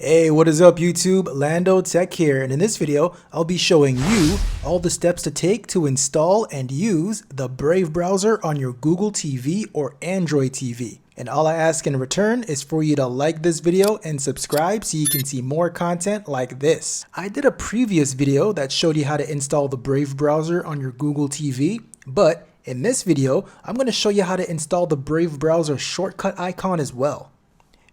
Hey, what is up YouTube? Lando Tech here, and in this video, I'll be showing you all the steps to take to install and use the Brave browser on your Google TV or Android TV. And all I ask in return is for you to like this video and subscribe so you can see more content like this. I did a previous video that showed you how to install the Brave browser on your Google TV, but in this video, I'm going to show you how to install the Brave browser shortcut icon as well.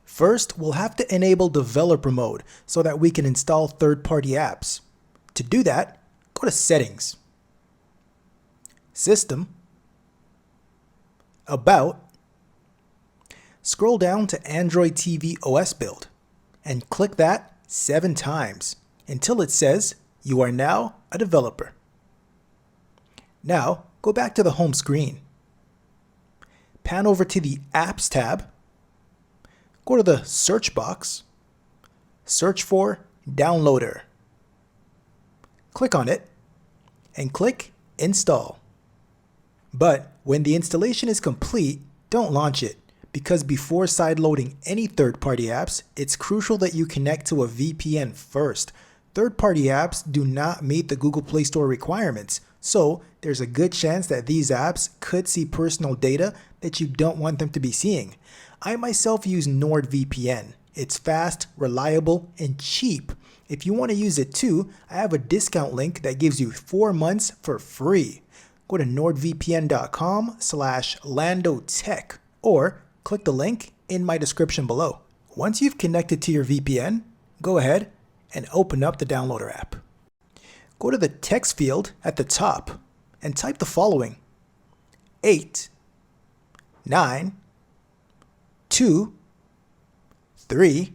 First, we'll have to enable developer mode so that we can install third-party apps. To do that, go to Settings, System, About, scroll down to Android TV OS build, and click that 7 times until it says you are now a developer. Now, go back to the home screen. Pan over to the Apps tab. Go to the search box, search for Downloader. Click on it and click Install. But when the installation is complete, don't launch it, because before sideloading any third-party apps, it's crucial that you connect to a VPN first. Third-party apps do not meet the Google Play Store requirements, so there's a good chance that these apps could see personal data that you don't want them to be seeing. I myself use NordVPN. It's fast, reliable, and cheap. If you want to use it too, I have a discount link that gives you 4 months for free. Go to nordvpn.com/landotech or click the link in my description below. Once you've connected to your VPN, go ahead and open up the downloader app. Go to the text field at the top and type the following: 8, 9, 2, 3,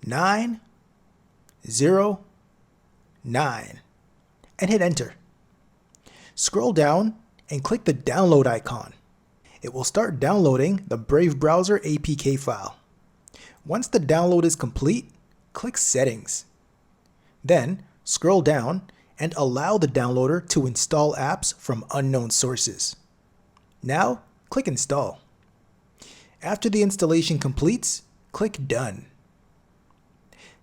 9, 0, 9, and hit enter. Scroll down and click the download icon. It will start downloading the Brave browser APK file. Once the download is complete, click Settings. Then scroll down and allow the downloader to install apps from unknown sources. Now click Install. After the installation completes, click Done.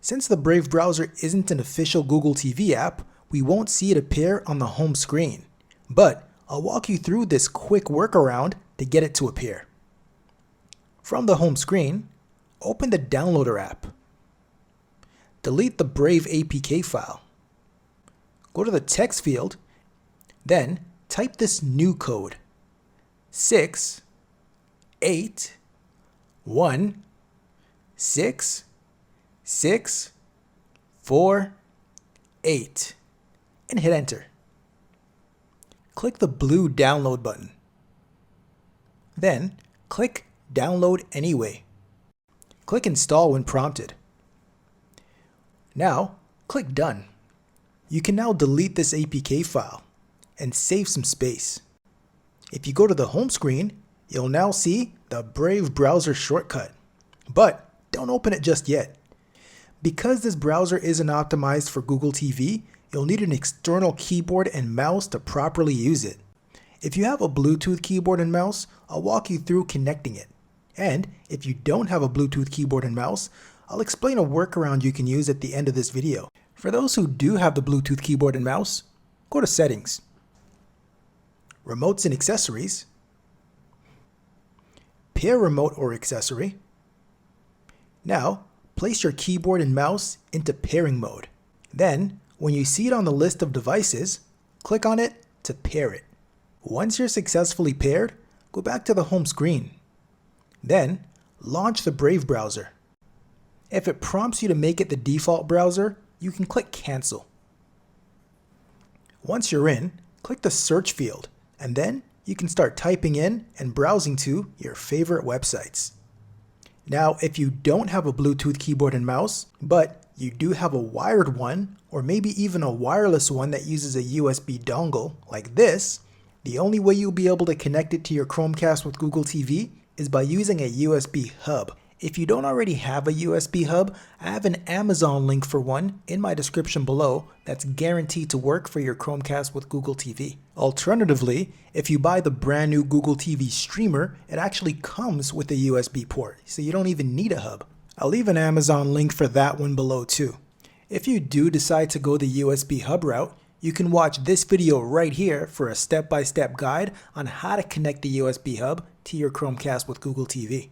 Since the Brave browser isn't an official Google TV app, we won't see it appear on the home screen. But I'll walk you through this quick workaround to get it to appear. From the home screen, open the Downloader app. Delete the Brave APK file. Go to the text field, then type this new code: 6, 8, 1, 6, 6, 4, 8, and hit enter. Click the blue download button. Then click Download Anyway. Click Install when prompted. Now click Done. You can now delete this APK file and save some space. If you go to the home screen, you'll now see the Brave browser shortcut. But don't open it just yet. Because this browser isn't optimized for Google TV, you'll need an external keyboard and mouse to properly use it. If you have a Bluetooth keyboard and mouse, I'll walk you through connecting it. And if you don't have a Bluetooth keyboard and mouse, I'll explain a workaround you can use at the end of this video. For those who do have the Bluetooth keyboard and mouse, go to Settings, Remotes and Accessories, Pair remote or accessory. Now, place your keyboard and mouse into pairing mode. Then, when you see it on the list of devices, click on it to pair it. Once you're successfully paired, go back to the home screen. Then, launch the Brave browser. If it prompts you to make it the default browser, you can click Cancel. Once you're in, click the search field, and then you can start typing in and browsing to your favorite websites. Now, if you don't have a Bluetooth keyboard and mouse, but you do have a wired one, or maybe even a wireless one that uses a USB dongle like this, the only way you'll be able to connect it to your Chromecast with Google TV is by using a USB hub. If you don't already have a USB hub, I have an Amazon link for one in my description below that's guaranteed to work for your Chromecast with Google TV. Alternatively, if you buy the brand new Google TV streamer, it actually comes with a USB port, so you don't even need a hub. I'll leave an Amazon link for that one below too. If you do decide to go the USB hub route, you can watch this video right here for a step-by-step guide on how to connect the USB hub to your Chromecast with Google TV.